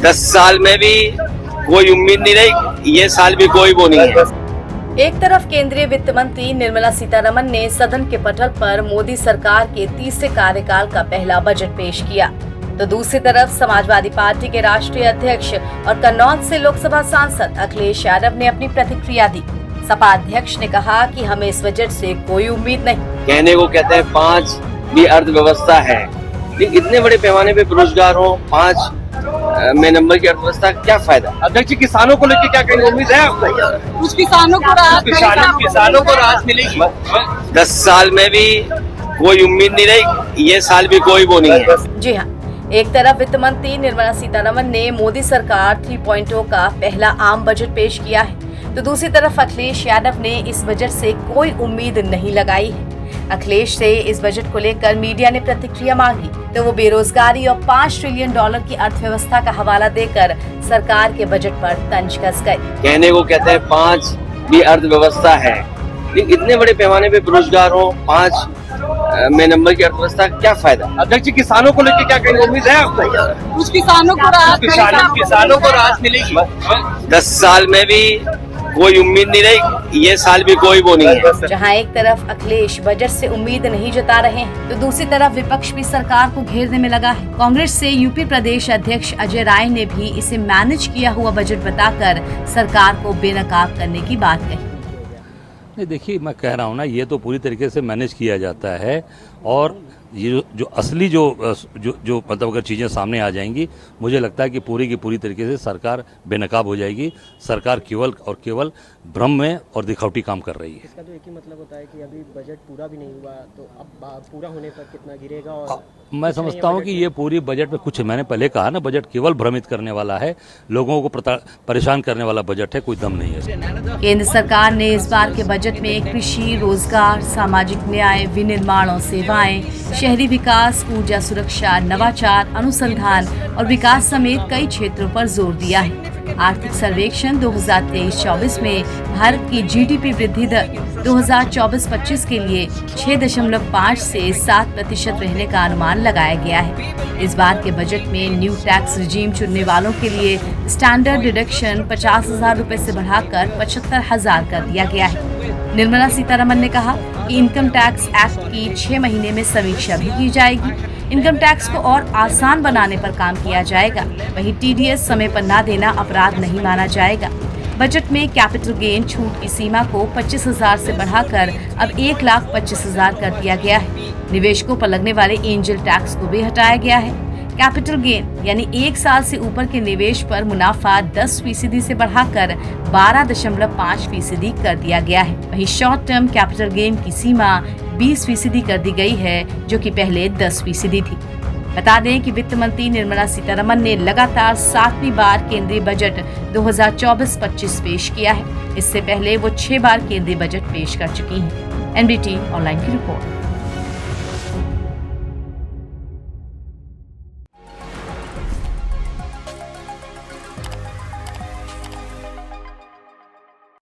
10 साल में भी कोई उम्मीद नहीं रही, ये साल भी कोई वो नहीं है। एक तरफ केंद्रीय वित्त मंत्री निर्मला सीतारमण ने सदन के पटल पर मोदी सरकार के तीसरे कार्यकाल का पहला बजट पेश किया, तो दूसरी तरफ समाजवादी पार्टी के राष्ट्रीय अध्यक्ष और कन्नौज से लोकसभा सांसद अखिलेश यादव ने अपनी प्रतिक्रिया दी। सपा अध्यक्ष ने कहा कि हमें इस बजट से कोई उम्मीद नहीं। कहने को कहते हैं 5 भी अर्थव्यवस्था है, लेकिन इतने बड़े पैमाने पे बेरोजगार हो, 5 में नंबर की अर्थव्यवस्था क्या फायदा। अध्यक्ष जी, किसानों को लेकर क्या कहेंगे? उम्मीद है आपको? कुछ किसानों को राहत मिलेगी। 10 साल में भी कोई उम्मीद नहीं रही, ये साल भी कोई वो नहीं है। जी हाँ, एक तरफ वित्त मंत्री निर्मला सीतारमण ने मोदी सरकार 3.0 का पहला आम बजट पेश किया है, तो दूसरी तरफ अखिलेश यादव ने इस बजट से कोई उम्मीद नहीं लगाई है। अखिलेश से इस बजट को लेकर मीडिया ने प्रतिक्रिया मांगी, तो वो बेरोजगारी और $5 ट्रिलियन की अर्थव्यवस्था का हवाला देकर सरकार के बजट पर तंज कस गए। कहने को कहते हैं 5 भी अर्थव्यवस्था है, लेकिन इतने बड़े पैमाने पे बेरोजगार हो, 5 में नंबर की अर्थव्यवस्था क्या फायदा। अध्यक्ष जी, किसानों को लेकर क्या कहेंगे? उम्मीद है आपको? कुछ किसानों को राहत मिलेगी। 10 साल में भी कोई उम्मीद नहीं रही, ये साल भी कोई वो नहीं है। जहां एक तरफ अखिलेश बजट से उम्मीद नहीं जता रहे हैं, तो दूसरी तरफ विपक्ष भी सरकार को घेरने में लगा है। कांग्रेस से यूपी प्रदेश अध्यक्ष अजय राय ने भी इसे मैनेज किया हुआ बजट बताकर सरकार को बेनकाब करने की बात कही। नहीं, देखिए, मैं कह रहा हूँ ना, ये तो पूरी तरीके से मैनेज किया जाता है, और ये जो असली जो मतलब अगर चीज़ें सामने आ जाएंगी, मुझे लगता है कि पूरी की पूरी तरीके से सरकार बेनकाब हो जाएगी। सरकार केवल और केवल भ्रम में और दिखावटी काम कर रही है। इसका तो एक ही मतलब होता है कि अभी बजट पूरा भी नहीं हुआ, तो अब पूरा होने पर कितना गिरेगा। और मैं समझता हूँ कि ये पूरी बजट में कुछ, मैंने पहले कहा ना, बजट केवल भ्रमित करने वाला है, लोगों को परेशान करने वाला बजट है, कोई दम नहीं है। केंद्र सरकार ने इस बार के बजट में कृषि, रोजगार, सामाजिक न्याय, विनिर्माण और सेवाएं, शहरी विकास, ऊर्जा सुरक्षा, नवाचार, अनुसंधान और विकास समेत कई क्षेत्रों पर जोर दिया है। आर्थिक सर्वेक्षण 2023-24 में भारत की जीडीपी वृद्धि दर 2024-25 के लिए 6.5 से 7% रहने का अनुमान लगाया गया है। इस बार के बजट में न्यू टैक्स रिजीम चुनने वालों के लिए स्टैंडर्ड डिडक्शन 50,000 रुपए से बढ़ाकर 75,000 कर दिया गया है। निर्मला सीतारमण ने कहा कि इनकम टैक्स एक्ट की 6 महीने में समीक्षा भी की जाएगी। इनकम टैक्स को और आसान बनाने पर काम किया जाएगा। वहीं टीडीएस समय पर न देना अपराध नहीं माना जाएगा। बजट में कैपिटल गेन छूट की सीमा को 25,000 से बढ़ाकर अब 1,25,000 कर दिया गया है। निवेशकों पर लगने वाले एंजल टैक्स को भी हटाया गया है। कैपिटल गेन यानी 1 साल से ऊपर के निवेश पर मुनाफा 10% से बढ़ाकर 12.5% कर दिया गया है। वहीं शॉर्ट टर्म कैपिटल गेन की सीमा 20% कर दी गई है, जो कि पहले 10% थी। बता दें कि वित्त मंत्री निर्मला सीतारमण ने लगातार 7वीं बार केंद्रीय बजट 2024-25 पेश किया है। इससे पहले वो 6 बार केंद्रीय बजट पेश कर चुकी हैं। एनडीटी ऑनलाइन की रिपोर्ट।